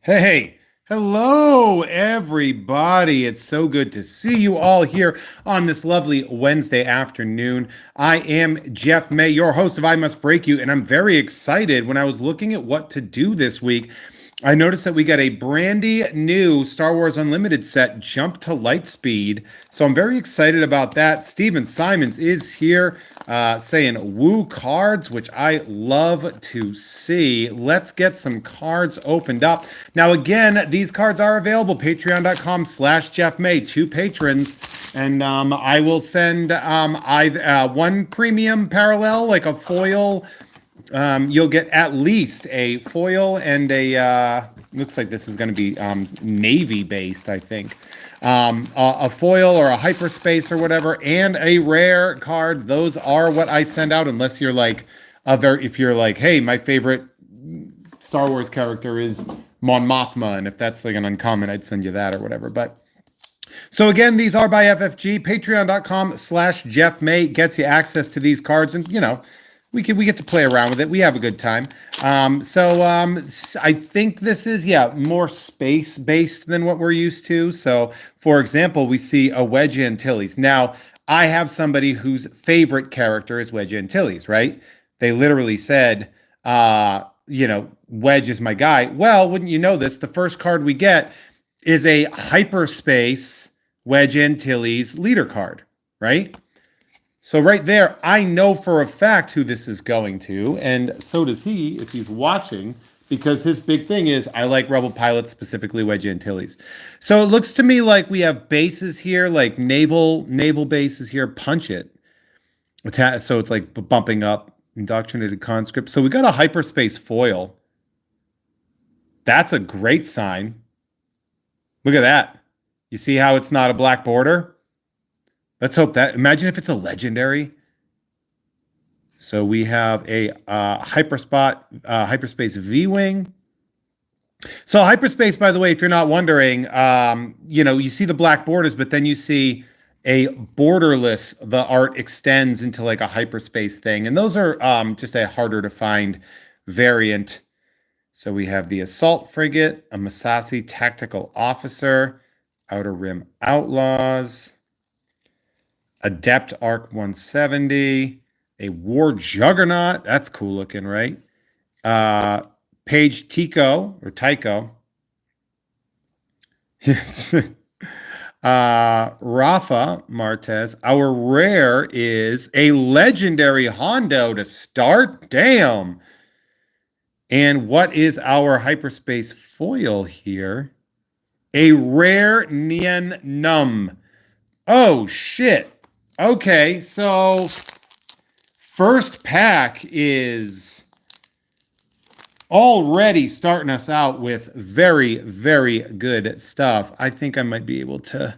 Hey, hello, everybody. It's so good to see you all here on this lovely Wednesday afternoon. I am Jeff May, your host of I Must Break You, and I'm very excited. When I was looking at what to do this week, I noticed that we got a brandy new Star Wars Unlimited set, Jump to Lightspeed. So I'm very excited about that. Steven Simons is here saying woo cards, which I love to see. Let's get some cards opened up. Now, again, these cards are available, patreon.com/Jeff May, to patrons. And I will send one premium parallel, like a foil. You'll get at least a foil and looks like this is going to be Navy based, I think. A foil or a hyperspace or whatever, and a rare card. Those are what I send out, unless you're like if you're like, hey, my favorite Star Wars character is Mon Mothma, and if that's like an uncommon, I'd send you that or whatever. But so again, these are by FFG. Patreon.com/Jeff May gets you access to these cards, and we get to play around with it. We have a good time. I think this is more space based than what we're used to. So for example, we see a Wedge Antilles. Now I have somebody whose favorite character is Wedge Antilles, right? They literally said, Wedge is my guy. Well, wouldn't you know this? The first card we get is a hyperspace Wedge Antilles leader card, right? So right there, I know for a fact who this is going to, and so does he if he's watching, because his big thing is, I like Rebel pilots, specifically Wedge Antilles. So it looks to me like we have bases here, like naval bases here. Punch it. So it's like bumping up indoctrinated conscripts. So we got a hyperspace foil. That's a great sign. Look at that. You see how it's not a black border? Let's hope that. Imagine if it's a legendary. So we have a hyperspace V-wing. So hyperspace, by the way, if you're not wondering, you see the black borders, but then you see a borderless. The art extends into like a hyperspace thing, and those are just a harder to find variant. So we have the assault frigate, a Massassi tactical officer, Outer Rim Outlaws, Adept Arc 170, a War Juggernaut. That's cool looking, right? Page Tico or Tycho. Rafa Martez. Our rare is a legendary Hondo to start. Damn. And what is our hyperspace foil here? A rare Nien Num. Oh, shit. Okay, so first pack is already starting us out with very, very good stuff. I think I might be able to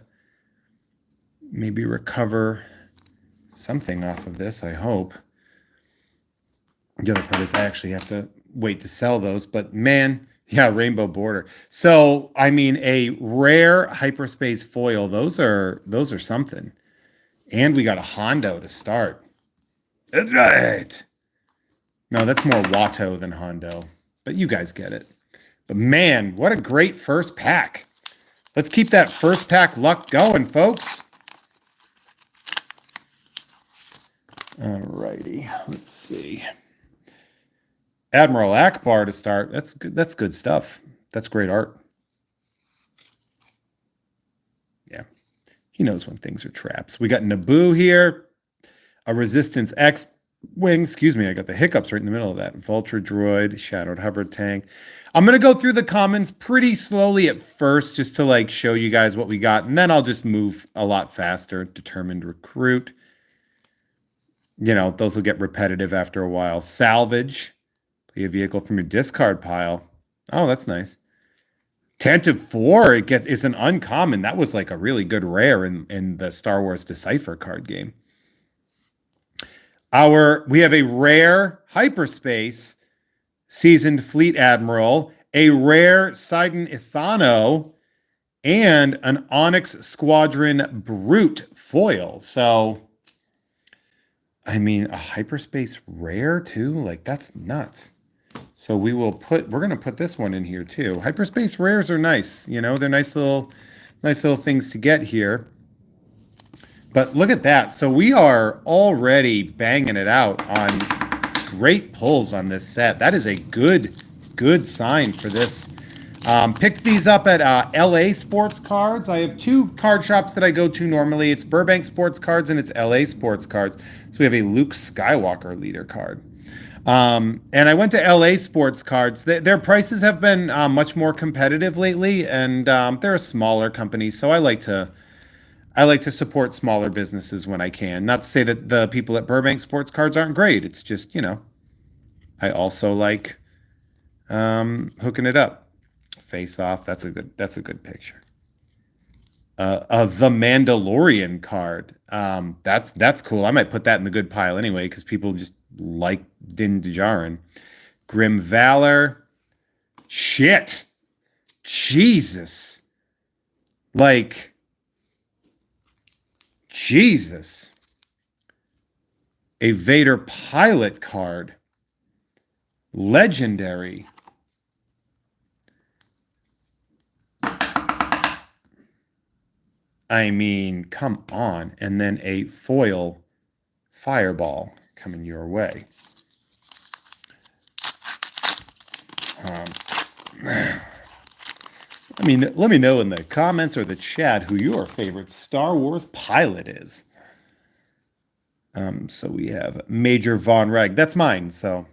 maybe recover something off of this, I hope. The other part is I actually have to wait to sell those, but man, yeah, rainbow border. So, I mean, a rare hyperspace foil, those are something. And we got a Hondo to start. That's right. No, that's more Watto than Hondo. But you guys get it. But man, what a great first pack. Let's keep that first pack luck going, folks. All righty. Let's see. Admiral Akbar to start. That's good. That's good stuff. That's great art. Yeah. He knows when things are traps. We got Naboo here. A Resistance X-Wing. Excuse me, I got the hiccups right in the middle of that. Vulture Droid. Shadowed Hover Tank. I'm going to go through the commons pretty slowly at first, just to like show you guys what we got. And then I'll just move a lot faster. Determined Recruit. Those will get repetitive after a while. Salvage. Play a vehicle from your discard pile. Oh, that's nice. Tantive 4, it's an uncommon. That was like a really good rare in the Star Wars Decipher card game. We have a rare hyperspace seasoned fleet admiral, a rare Sidon Ithano, and an Onyx Squadron Brute foil. So, I mean, a hyperspace rare too? Like, that's nuts. So we're going to put this one in here too. Hyperspace rares are nice. They're nice little things to get here. But look at that. So we are already banging it out on great pulls on this set. That is a good sign for this. Picked these up at LA Sports Cards. I have two card shops that I go to normally. It's Burbank Sports Cards and it's LA Sports Cards. So we have a Luke Skywalker leader card. And I went to LA Sports Cards. Their prices have been much more competitive lately, and they're a smaller company, so I like to support smaller businesses when I can. Not to say that the people at Burbank Sports Cards aren't great. It's just, I also like hooking it up. Face Off. That's a good picture. The Mandalorian card. That's cool. I might put that in the good pile anyway because people just like Din Djarin. Grim Valor. Shit. Jesus. Like, Jesus. A Vader pilot card. Legendary. I mean, come on. And then a foil fireball coming your way. Let me know in the comments or the chat who your favorite Star Wars pilot is. So we have Major Von Reg. That's mine, so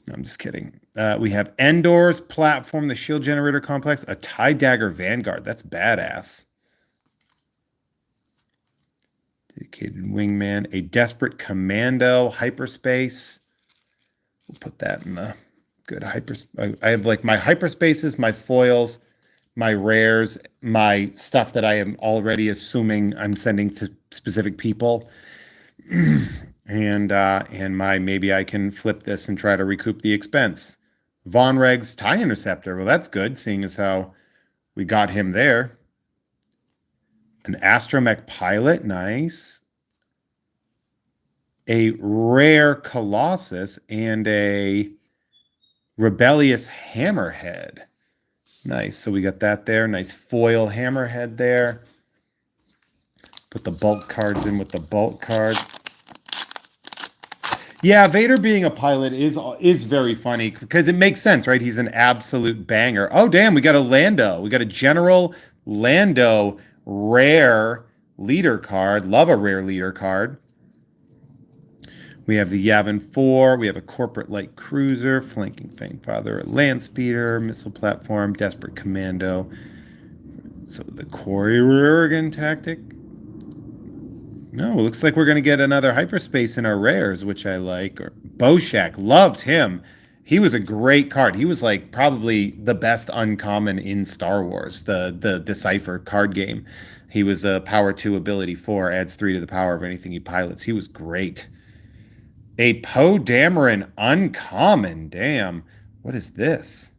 no, I'm just kidding. We have Endor's platform, the Shield Generator Complex, a TIE Dagger Vanguard. That's badass. Dedicated Wingman, a Desperate Commando, Hyperspace. We'll put that in the good hyperspace. I have like my hyperspaces, my foils, my rares, my stuff that I am already assuming I'm sending to specific people. and my maybe I can flip this and try to recoup the expense. Von Reg's TIE Interceptor. Well, that's good, seeing as how we got him there. An Astromech pilot, nice. A rare Colossus and a Rebellious Hammerhead. Nice. So we got that there. Nice foil Hammerhead there. Put the bulk cards in with the bulk card. Yeah, Vader being a pilot is very funny because it makes sense, right? He's an absolute banger. Oh, damn, we got a Lando. We got a General Lando rare leader card. Love a rare leader card. We have the Yavin 4. We have a Corporate Light Cruiser, Flanking Fangfather, a Land Speeder, Missile Platform, Desperate Commando. So the Corey Rurigan tactic. No, it looks like we're going to get another hyperspace in our rares, which I like. Or Boshak, loved him. He was a great card. He was like probably the best uncommon in Star Wars, the Decipher card game. He was a power 2 ability 4, adds 3 to the power of anything he pilots. He was great. A Poe Dameron uncommon. Damn. What is this?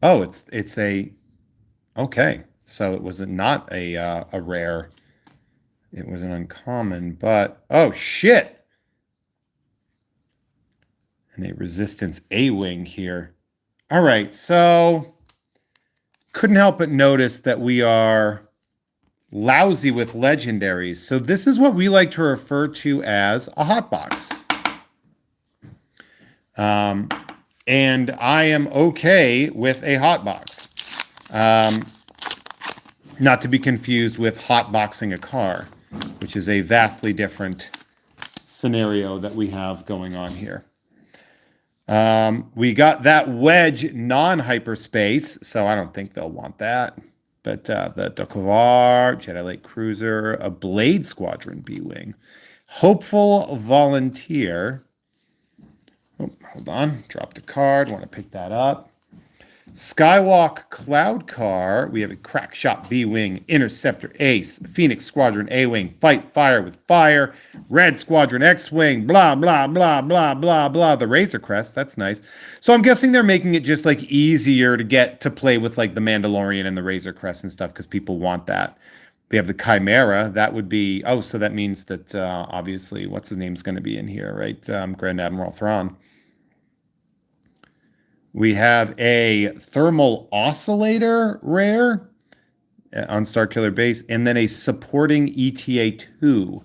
Oh, it's a okay. So it was not a rare. It was an uncommon, but oh shit. And a Resistance A-Wing here. All right, so couldn't help but notice that we are lousy with legendaries. So this is what we like to refer to as a hot box. And I am okay with a hot box. Not to be confused with hot boxing a car, which is a vastly different scenario that we have going on here. We got that Wedge non-hyperspace, so I don't think they'll want that. But the Dokuvar, Jedi Light Cruiser, a Blade Squadron B-Wing, Hopeful Volunteer. Oh, hold on, dropped a card, want to pick that up. Skywalk Cloud Car. We have a Crack Shot B-Wing, Interceptor Ace, Phoenix Squadron A-Wing, Fight Fire with Fire, Red Squadron X-Wing, blah, blah, blah, blah, blah, blah. The Razor Crest, that's nice. So I'm guessing they're making it just like easier to get to play with like the Mandalorian and the Razor Crest and stuff because people want that. We have the Chimera. That would be, oh, so that means that obviously, what's his name's going to be in here, right? Grand Admiral Thrawn. We have a thermal oscillator rare on Star Killer base, and then a supporting ETA 2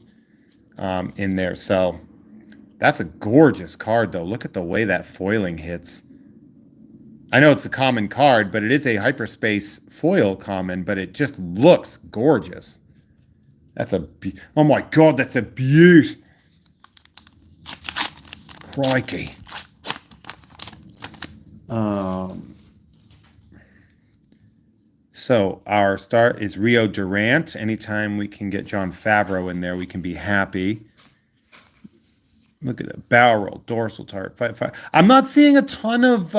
in there. So that's a gorgeous card, though. Look at the way that foiling hits. I know it's a common card, but it is a hyperspace foil common, but it just looks gorgeous. That's a oh my god, that's a beaut. Crikey. So our start is Rio Durant. Anytime we can get John Favreau in there, we can be happy. Look at that barrel roll, dorsal tart, 5/5. I'm not seeing a ton of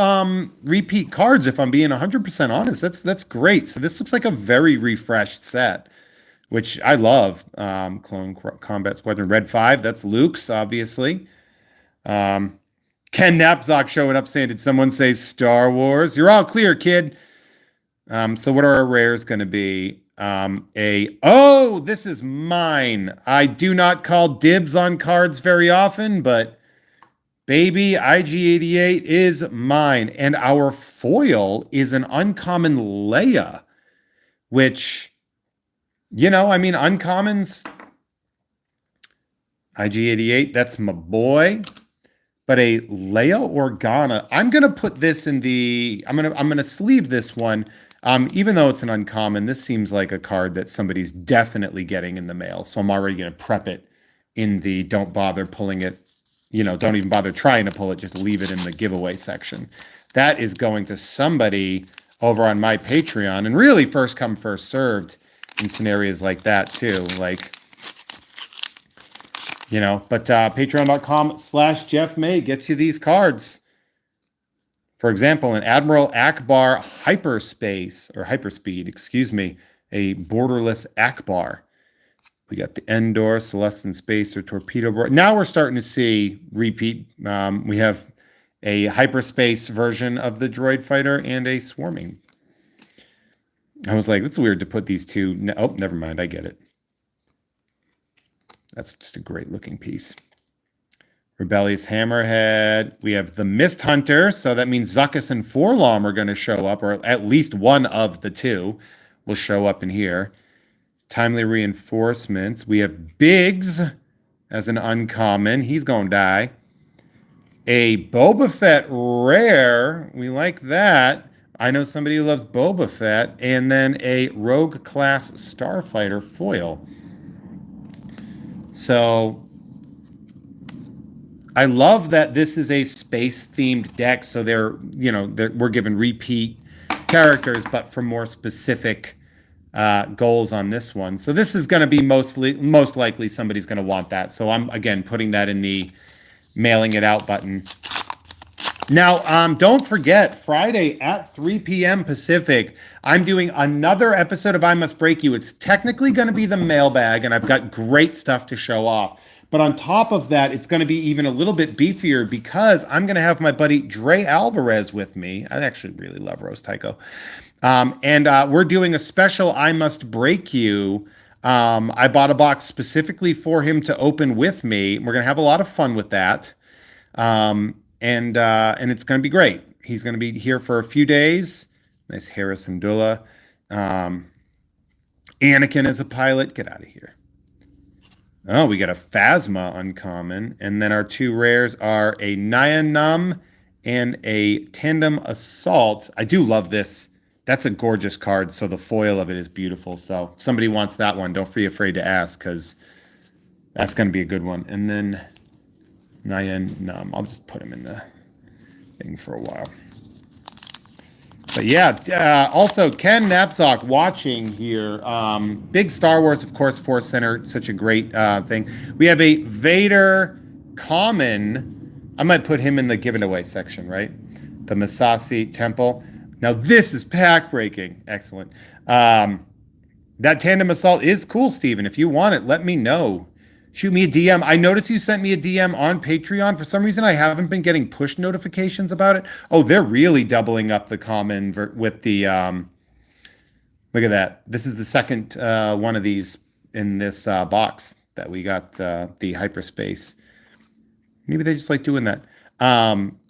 repeat cards, if I'm being 100% honest. That's great. So this looks like a very refreshed set, which I love. Clone Combat Squadron Red 5. That's Luke's, obviously. Ken Napzok showing up saying, "Did someone say Star Wars?" You're all clear, kid. So what are our rares going to be? This is mine. I do not call dibs on cards very often, but baby, IG88 is mine. And our foil is an uncommon Leia, which, uncommons, IG88, that's my boy. But a Leia Organa, I'm going to put this in I'm going to sleeve this one. Even though it's an uncommon, this seems like a card that somebody's definitely getting in the mail. So I'm already going to prep it in the don't bother pulling it, don't even bother trying to pull it, just leave it in the giveaway section. That is going to somebody over on my Patreon, and really first come, first served in scenarios like that too. But patreon.com/Jeff May gets you these cards. For example, an Admiral Akbar Hyperspeed, a borderless Akbar. We got the Endor, Celestin Spacer, Torpedo Board. Now we're starting to see repeat. We have a hyperspace version of the droid fighter and a swarming. I was like, that's weird to put these two. Oh, never mind. I get it. That's just a great looking piece. Rebellious Hammerhead. We have the Mist Hunter, so that means Zuckuss and Forlom are going to show up, or at least one of the two will show up in here. Timely Reinforcements. We have Biggs as an uncommon. He's going to die. A Boba Fett rare. We like that. I know somebody who loves Boba Fett. And then a Rogue Class Starfighter foil. So I love that this is a space-themed deck, so we're given repeat characters, but for more specific goals on this one. So this is going to be most likely somebody's going to want that. So I'm, again, putting that in the mailing it out button. Now, don't forget, Friday at 3 p.m. Pacific, I'm doing another episode of I Must Break You. It's technically going to be the mailbag, and I've got great stuff to show off. But on top of that, it's going to be even a little bit beefier because I'm going to have my buddy Dre Alvarez with me. I actually really love Rose Tycho. And we're doing a special I Must Break You. I bought a box specifically for him to open with me. We're going to have a lot of fun with that. And it's going to be great. He's going to be here for a few days. Nice Harrison Dulla. Anakin as a pilot. Get out of here. Oh, we got a Phasma uncommon. And then our two rares are a Nyanum and a Tandem Assault. I do love this. That's a gorgeous card, so the foil of it is beautiful. So if somebody wants that one, don't be afraid to ask, because that's going to be a good one. And then Nyanum. I'll just put him in the thing for a while. But yeah, also Ken Napzok watching here. Big Star Wars, of course, Force Center, such a great thing. We have a Vader common. I might put him in the given away section, right? The Masasi Temple. Now this is pack breaking. Excellent. That Tandem Assault is cool, Steven. If you want it, let me know. Shoot me a DM. I noticed you sent me a DM on Patreon. For some reason, I haven't been getting push notifications about it. Oh, they're really doubling up the common with the... look at that. This is the second one of these in this box that we got, the hyperspace. Maybe they just like doing that.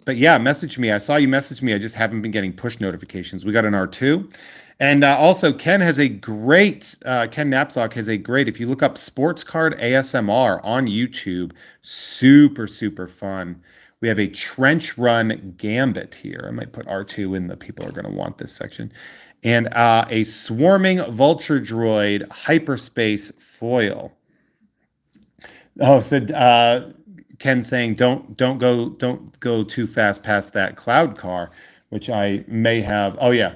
But yeah, message me. I saw you message me. I just haven't been getting push notifications. We got an R2. And also, Ken has a great, Ken Knapsack has a great, if you look up Sports Card ASMR on YouTube, super, super fun. We have a Trench Run Gambit here. I might put R2 in, the people are going to want this section. And a Swarming Vulture Droid Hyperspace Foil. Oh, said Ken saying don't go too fast past that cloud car, which I may have. Oh yeah,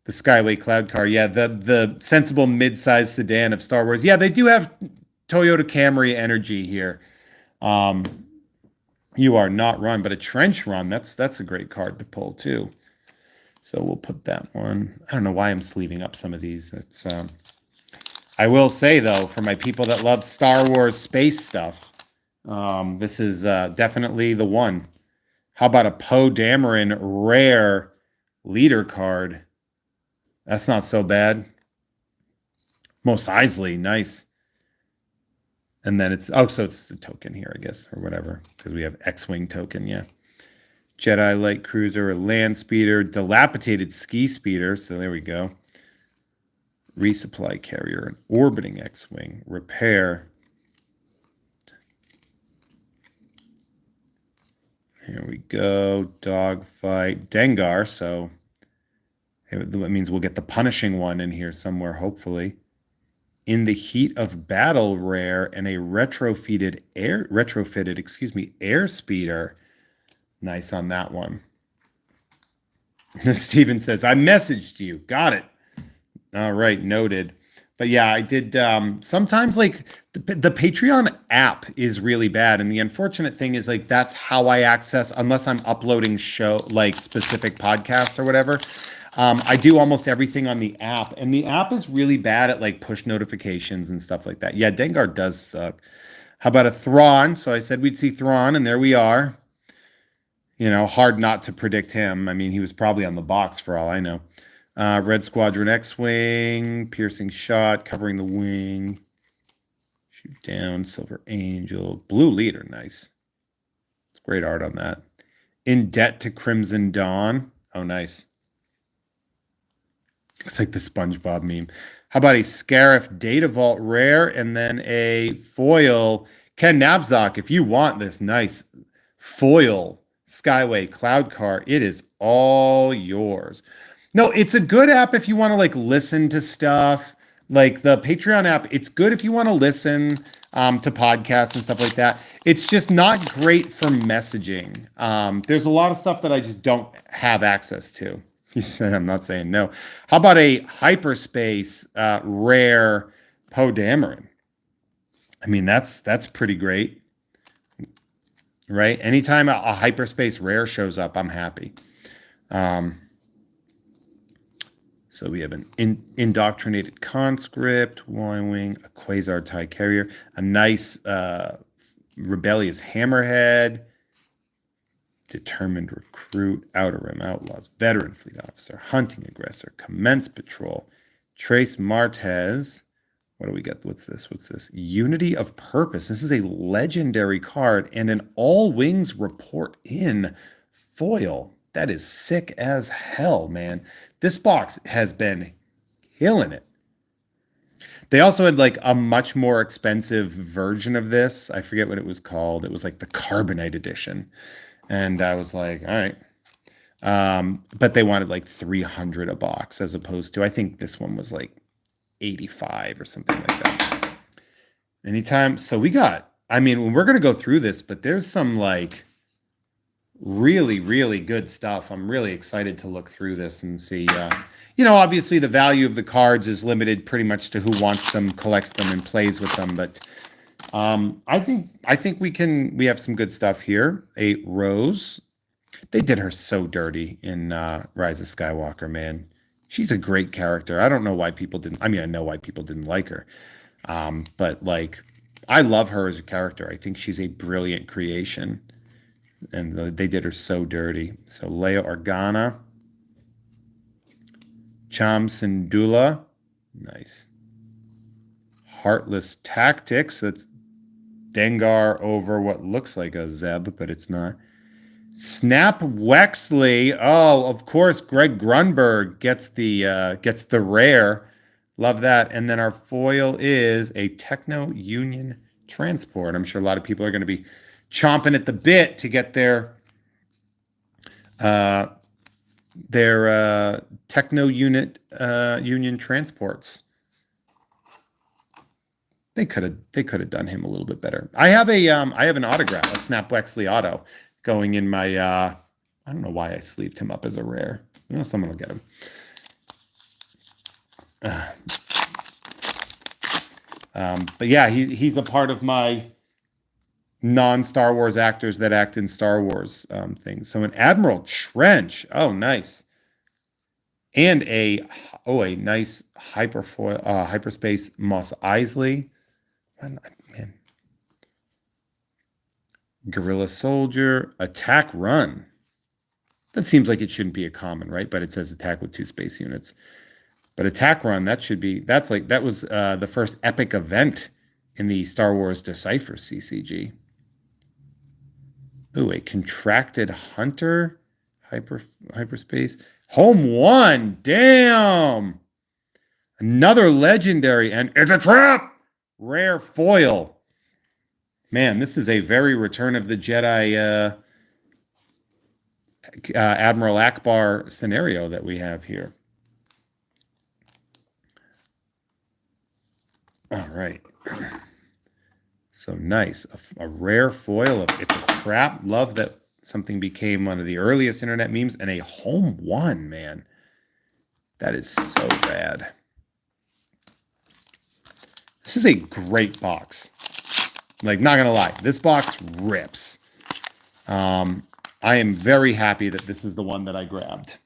the Skyway cloud car. Yeah, the sensible mid-sized sedan of Star Wars. Yeah, they do have Toyota Camry energy here. Um, you are not run, but a trench run. That's a great card to pull too. So we'll put that one. I don't know why I'm sleeving up some of these. It's I will say though, for my people that love Star Wars space stuff, this is definitely the one. How about a Poe Dameron rare leader card? That's not so bad. Mos Eisley, nice. And then it's, oh, so it's a token here, I guess, or whatever, because we have X-Wing token, yeah. Jedi Light Cruiser, a Land Speeder, Dilapidated Ski Speeder, so there we go. Resupply Carrier, an Orbiting X-Wing, Repair. Here we go, Dogfight, Dengar, so that means we'll get the Punishing one in here somewhere, hopefully. In the Heat of Battle rare and a retrofitted air speeder. Nice on that one. Steven says, I messaged you. Got it. All right, noted. But yeah, I did sometimes like the Patreon app is really bad. And the unfortunate thing is like that's how I access, unless I'm uploading show like specific podcasts or whatever. I do almost everything on the app, and the app is really bad at like push notifications and stuff like that. Yeah, Dengar does suck. How about a Thrawn? So I said we'd see Thrawn, and there we are. You know, hard not to predict him. I mean, he was probably on the box for all I know. Red Squadron X-Wing, Piercing Shot, Covering the Wing, Shoot Down, Silver Angel, Blue Leader, nice. It's great art on that. In Debt to Crimson Dawn. Oh, nice. It's like the SpongeBob meme. How about a Scarif Data Vault rare and then a foil Ken Knapsack? If you want this nice foil Skyway cloud car, it is all yours. No, it's a good app if you want to like listen to stuff. Like the Patreon app, it's good if you want to listen to podcasts and stuff like that. It's just not great for messaging. There's a lot of stuff that I just don't have access to. He said, I'm not saying no. How about a hyperspace rare Poe Dameron? I mean, that's pretty great, right? Anytime a hyperspace rare shows up, I'm happy. So we have an indoctrinated conscript, Y-wing, a quasar TIE carrier, a nice rebellious hammerhead, determined recruit, outer rim outlaws, veteran fleet officer, hunting aggressor, commence patrol, Trace Martez. What do we got? What's this? Unity of Purpose. This is a legendary card and an all wings report in foil. That is sick as hell, man. This box has been killing it. They also had like a much more expensive version of this. I forget what it was called. It was like the Carbonite edition. And I was like, all right. But they wanted like 300 a box as opposed to, I think this one was like 85 or something like that. Anytime. So we got, I mean, we're going to go through this, but there's some like really, really good stuff. I'm really excited to look through this and see, you know, obviously the value of the cards is limited pretty much to who wants them, collects them, and plays with them. But I think we have some good stuff here. A Rose. They did her so dirty in Rise of Skywalker, man. She's a great character. I don't know why people didn't. I mean, I know why people didn't like her. But like, I love her as a character. I think she's a brilliant creation. And they did her so dirty. So Leia Organa. Cham Syndulla. Nice. Heartless Tactics. That's Dengar over what looks like a Zeb, but it's not. Snap Wexley. Oh, of course, Greg Grunberg gets the rare. Love that. And then our foil is a Techno Union Transport. I'm sure a lot of people are going to be chomping at the bit to get uh, their Techno Unit Union Transports. They could have done him a little bit better. I have an autograph, a Snap Wexley auto, going in my I don't know why I sleeved him up as a rare. You know, someone will get him. But yeah, he's a part of my non-Star Wars actors that act in Star Wars things. So an Admiral Trench. Oh, nice. And a nice hyperspace Mos Eisley. Man, Guerrilla Soldier, Attack Run. That seems like it shouldn't be a common, right? But it says attack with 2 space units. But Attack Run, that was the first epic event in the Star Wars Decipher CCG. Ooh, a Contracted Hunter, hyperspace. Home 1, damn! Another legendary, and it's a trap! Rare foil. Man, this is a very Return of the Jedi Admiral Akbar scenario that we have here. All right. So nice. A rare foil. It's a trap. Love that something became one of the earliest internet memes. And a home 1, man. That is so rad. This is a great box. Like, not gonna lie, this box rips. I am very happy that this is the one that I grabbed.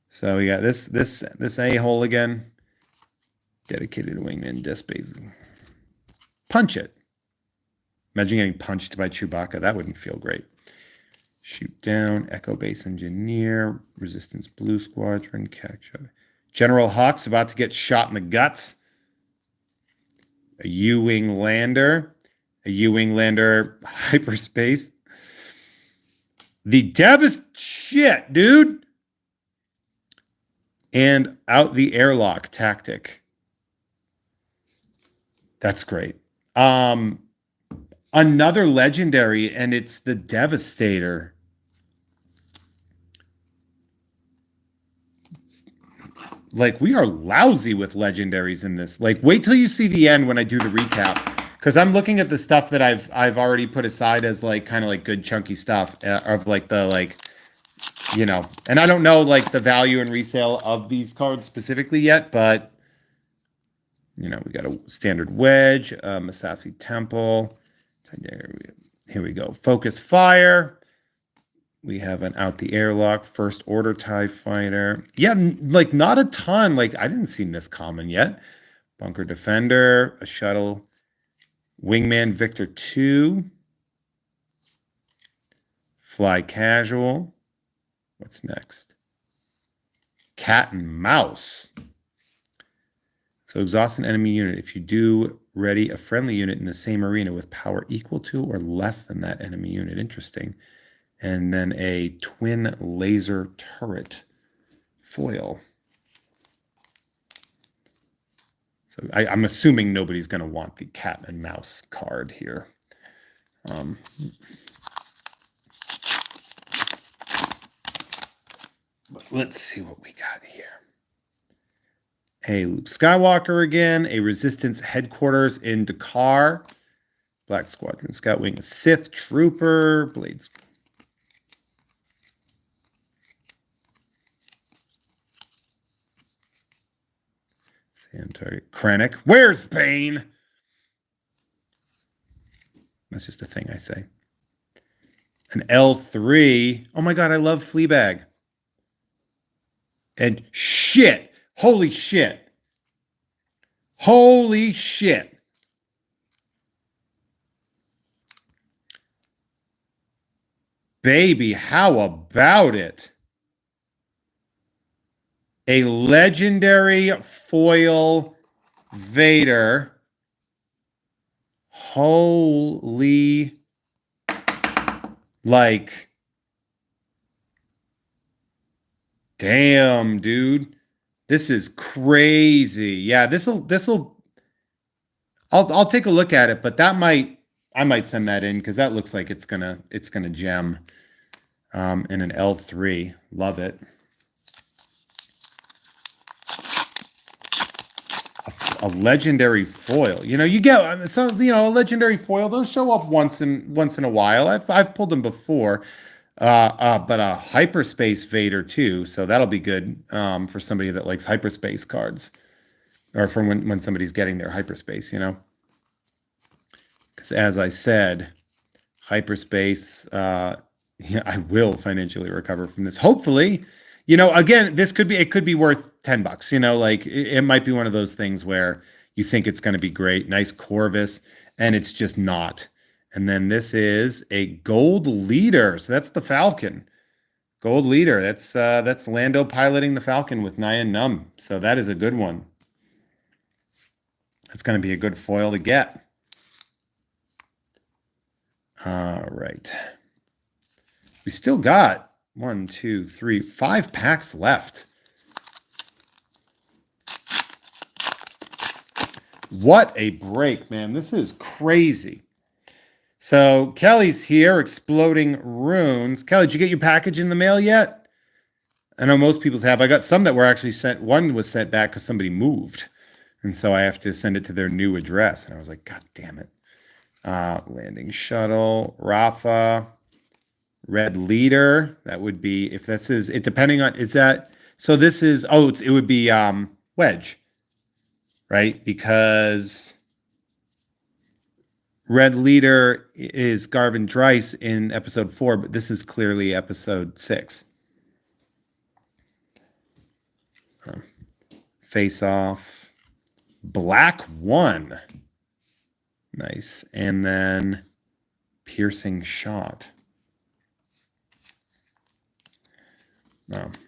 So we got this a-hole again. Dedicated wingman disc base. Punch it. Imagine getting punched by Chewbacca. That wouldn't feel great. Shoot down. Echo Base Engineer. Resistance Blue Squadron. General Hux about to get shot in the guts. A U-Wing Lander. A U-Wing Lander hyperspace. The shit, dude. And out the airlock tactic. That's great. Another legendary, and it's the Devastator. Like, we are lousy with legendaries in this. Like, wait till you see the end when I do the recap, because I'm looking at the stuff that I've already put aside as like kind of like good chunky stuff of like the like, you know, and I don't know like the value and resale of these cards specifically yet, but you know, we got a standard wedge, Massassi Temple. Here we go. Focus Fire. We have an Out the Airlock, First Order TIE Fighter. Yeah, like not a ton. Like I didn't see this common yet. Bunker Defender, a shuttle. Wingman Victor 2. Fly Casual. What's next? Cat and Mouse. So exhaust an enemy unit. If you do, ready a friendly unit in the same arena with power equal to or less than that enemy unit. Interesting. And then a twin laser turret foil. So I'm assuming nobody's going to want the cat and mouse card here. But let's see what we got here. A Luke Skywalker again, a Resistance headquarters in Dakar, Black Squadron Scout Wing, a Sith Trooper, Blades. Sand Target, Krennic. Where's Bane? That's just a thing I say. An L3. Oh my God, I love Fleabag. And shit. Holy shit. Holy shit. Baby, how about it? A legendary foil Vader. Holy. Like, damn, dude. This is crazy. Yeah, this'll I'll take a look at it, but I might send that in because that looks like it's gonna gem in an L3. Love it. A legendary foil. You get so a legendary foil. Those show up once in a while. I've pulled them before. But a hyperspace Vader too, so that'll be good for somebody that likes hyperspace cards, or for when somebody's getting their hyperspace, Because as I said, hyperspace, yeah, I will financially recover from this. Hopefully, again, it could be worth $10. Like it might be one of those things where you think it's going to be great, nice Corvus, and it's just not. And then this is a gold leader. So that's the Falcon. Gold leader. That's Lando piloting the Falcon with Nyan Num. So that is a good one. It's going to be a good foil to get. All right. We still got 1, 2, 3, 5 packs left. What a break, man. This is crazy. So Kelly's here, exploding runes. Kelly, did you get your package in the mail yet? I know most people's have. I got some that were actually sent. One was sent back because somebody moved. And so I have to send it to their new address. And I was like, God damn it. Landing shuttle, Rafa, red leader. That would be, if this is, it depending on, is that, so this is, it would be Wedge, right? Because red leader is Garvin Dryce in episode 4, but this is clearly episode 6. Face off, black 1. Nice. And then piercing shot.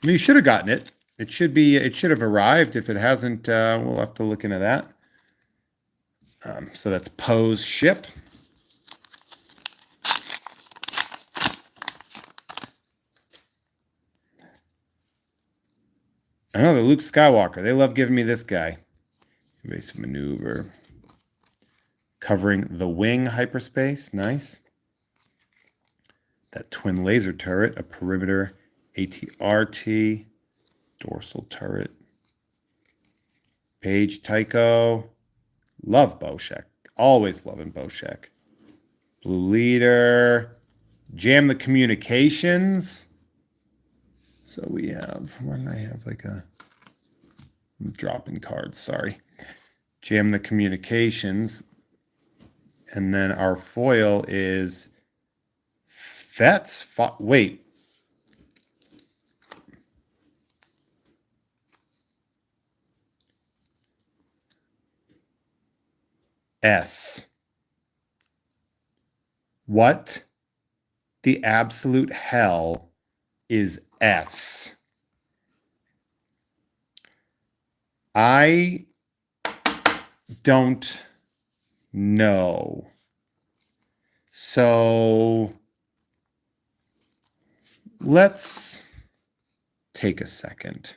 You should have gotten it. It should have arrived. If it hasn't, we'll have to look into that. So that's Poe's ship. I know the Luke Skywalker. They love giving me this guy. Evasive maneuver. Covering the wing hyperspace. Nice. That twin laser turret. A perimeter ATRT. Dorsal turret. Page Tycho. Love Boshek. Always loving Boshek. Blue leader. Jam the communications. So we have, why did I have I'm dropping cards, sorry. Jam the communications. And then our foil is Fets. Wait. S. What the absolute hell is S? I don't know. So let's take a second.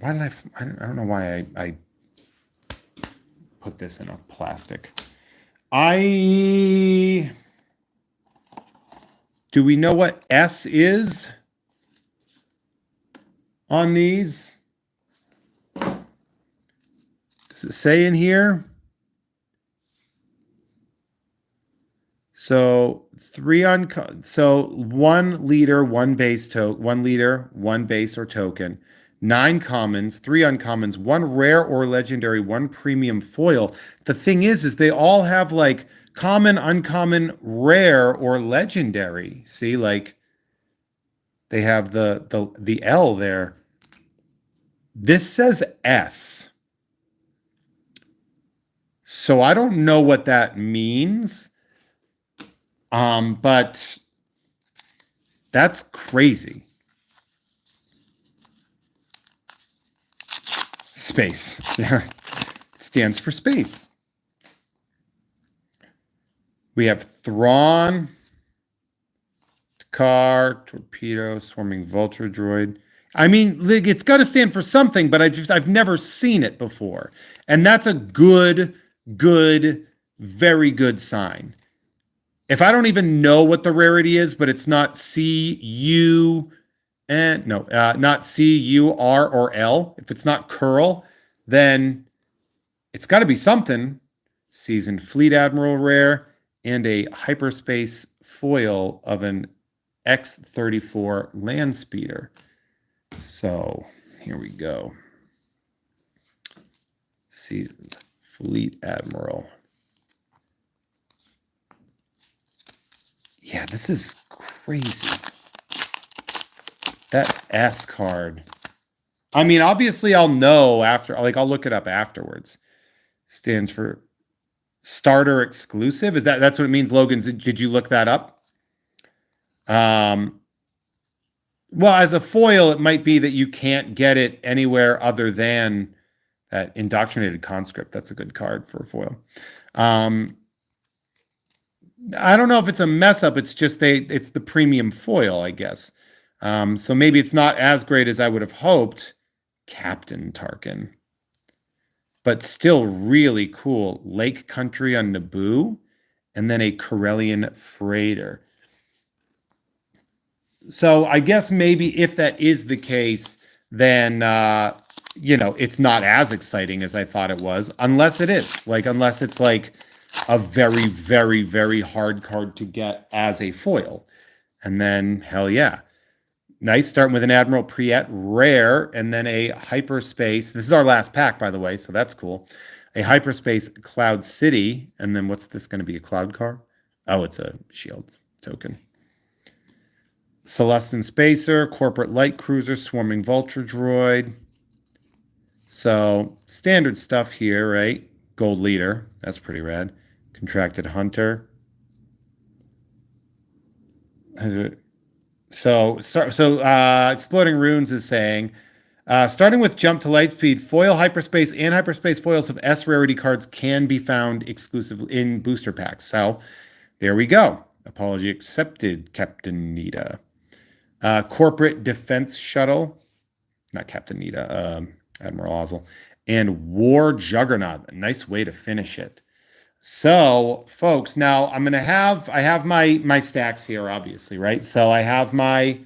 Why did I don't know why I put this in a plastic. Do we know what S is on these? Does it say in here? So one leader, one base token, 1 leader, 1 base or token, 9 commons, 3 uncommons, 1 rare or legendary, 1 premium foil. The thing is they all have like common, uncommon, rare, or legendary. See, like they have the L there. This says S. So I don't know what that means. But that's crazy. Space. Yeah. It stands for space. We have Thrawn, Car, Torpedo, Swarming Vulture Droid. I mean, it's got to stand for something, but I've never seen it before. And that's a good, very good sign. If I don't even know what the rarity is, but it's not C-U, and no, not C-U-R or L. If it's not Curl, then it's got to be something. Seasoned Fleet Admiral rare and a hyperspace foil of an X-34 land speeder. So here we go. Seasoned Fleet Admiral. Yeah, this is crazy. That S card. I mean, obviously I'll know after, like I'll look it up afterwards. Stands for starter exclusive. That's what it means, Logan? Did you look that up? Well, as a foil, it might be that you can't get it anywhere other than that Indoctrinated Conscript. That's a good card for a foil. I don't know if it's a mess up. It's just it's the premium foil, I guess. So maybe it's not as great as I would have hoped. Captain Tarkin. But still really cool. Lake Country on Naboo. And then a Corellian Freighter. So I guess maybe if that is the case, then, it's not as exciting as I thought it was. Unless it is. Unless it's like a very, very, very hard card to get as a foil. And then, hell yeah. Nice, starting with an Admiral Priet rare, and then a hyperspace. This is our last pack, by the way, so that's cool. A hyperspace Cloud City, and then what's this going to be? A cloud car? Oh, it's a shield token. Celestin Spacer, Corporate Light Cruiser, Swarming Vulture Droid. So standard stuff here, right? Gold Leader, that's pretty rad. Contracted Hunter. So Exploding Runes is saying, starting with Jump to Lightspeed, foil hyperspace and hyperspace foils of S rarity cards can be found exclusively in booster packs. So there we go. Apology accepted, Captain Nita. Corporate Defense Shuttle, not Captain Nita, Admiral Ozzel, and War Juggernaut. A nice way to finish it. So, folks, now I have my stacks here, obviously, right? So I have my,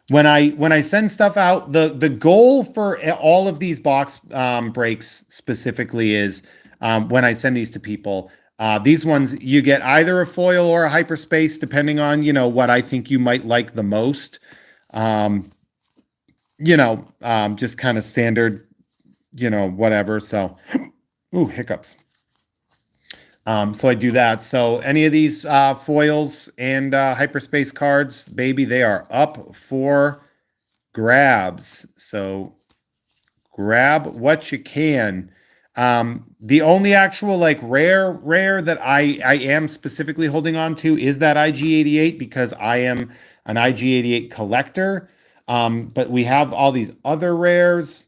when I send stuff out, the goal for all of these box breaks specifically is when I send these to people, these ones you get either a foil or a hyperspace, depending on, what I think you might like the most. Just kind of standard, whatever. So, ooh, hiccups. So I do that. So any of these foils and hyperspace cards, baby, they are up for grabs. So grab what you can. The only actual rare that I am specifically holding on to is that IG-88 because I am an IG-88 collector. But we have all these other rares.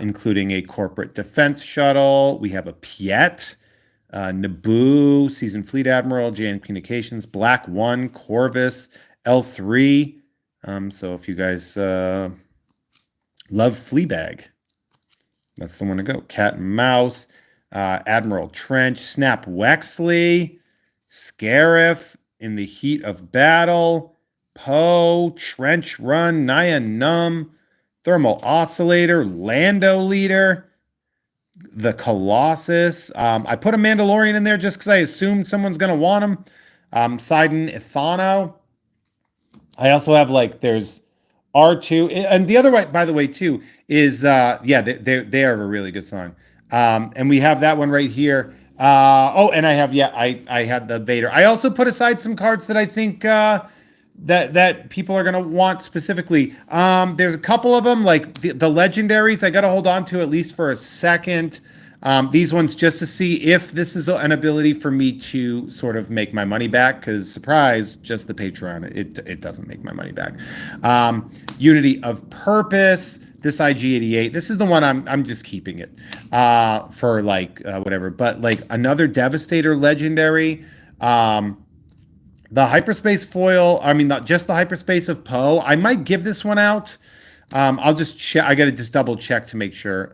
Including a Corporate Defense Shuttle. We have a Piet, Naboo, Seasoned Fleet Admiral, JN Communications, Black One, Corvus, L3. So if you guys love Fleabag, that's the one to go. Cat and Mouse, Admiral Trench, Snap Wexley, Scarif, In the Heat of Battle, Poe, Trench Run, Naya Num, Thermal Oscillator, Lando Leader, the Colossus. I put a Mandalorian in there just because I assumed someone's going to want him. Sidon Ithano. I also have there's R2. And the other way, by the way, too, is, they are a really good song. And we have that one right here. And I have, I had the Vader. I also put aside some cards that I think that people are going to want specifically. There's a couple of them, like the legendaries I got to hold on to at least for a second. These ones just to see if this is an ability for me to sort of make my money back, because surprise, just the Patreon, it doesn't make my money back. Unity of Purpose, this IG-88, this is the one I'm just keeping it for like whatever, but like another Devastator legendary. The hyperspace foil, I mean, not just the hyperspace of Poe. I might give this one out. I'll just check. I got to just double check to make sure.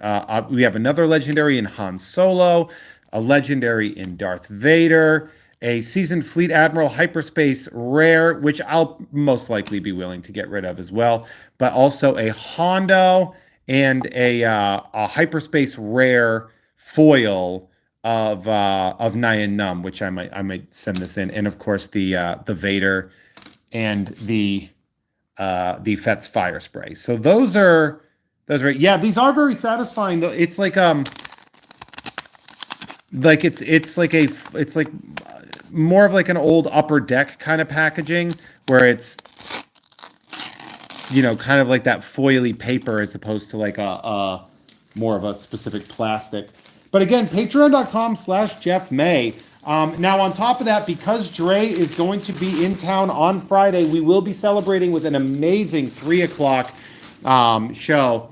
We have another legendary in Han Solo, a legendary in Darth Vader, a seasoned fleet admiral hyperspace rare, which I'll most likely be willing to get rid of as well, but also a Hondo and a hyperspace rare foil of Nyan Num, which I might send this in, and of course the Vader and the Fett's fire spray. So those are yeah, these are very satisfying though. It's like it's like more of like an old Upper Deck kind of packaging where it's, you know, kind of like that foily paper as opposed to like a more of a specific plastic. But again, patreon.com/Jeff May. Now, on top of that, because Dre is going to be in town on Friday, we will be celebrating with an amazing 3 o'clock show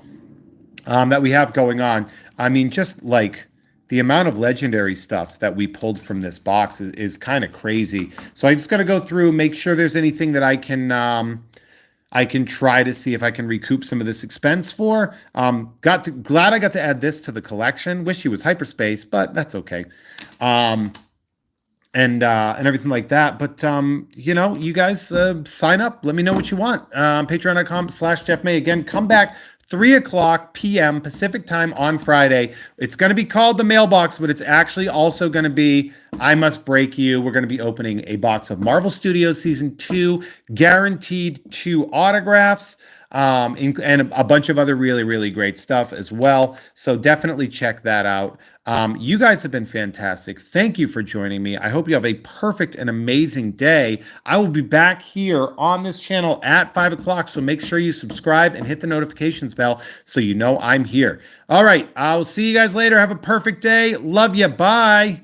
that we have going on. I mean, just like the amount of legendary stuff that we pulled from this box is kind of crazy. So I just got to go through, make sure there's anything that I can try to see if I can recoup some of this expense for. Glad I got to add this to the collection. Wish he was hyperspace, but that's okay. And everything like that. But you know, you guys sign up. Let me know what you want. Patreon.com/Jeff May. Again, come back 3 o'clock p.m. Pacific time on Friday. It's going to be called the mailbox, but it's actually also going to be I Must Break You. We're going to be opening a box of Marvel Studios Season 2, guaranteed 2 autographs, and a bunch of other really, really great stuff as well. So definitely check that out. You guys have been fantastic. Thank you for joining me. I hope you have a perfect and amazing day. I will be back here on this channel at 5 o'clock, so make sure you subscribe and hit the notifications bell so you know I'm here. All right, I'll see you guys later. Have a perfect day. Love you. Bye.